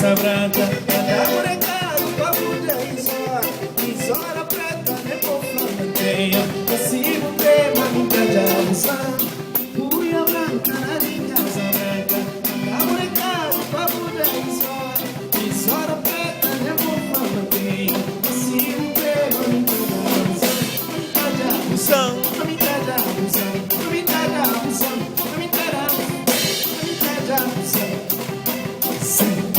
Branca, anda morecado, papo de risora, risora preta, nem por flamanteia, assim não tem mamita de alução. Cuia branca, na casa branca, anda morecado, papo de risora, risora preta, nem por flamanteia, assim não tem mamita de alução. Mamita de alução, mamita de alução, mamita de alução, mamita de alução. Sim.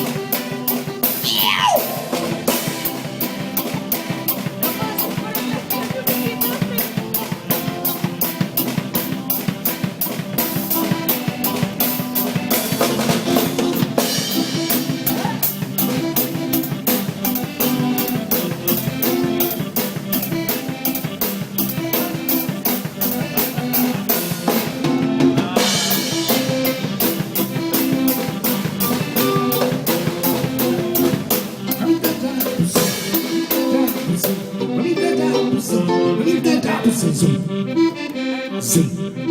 Zoom.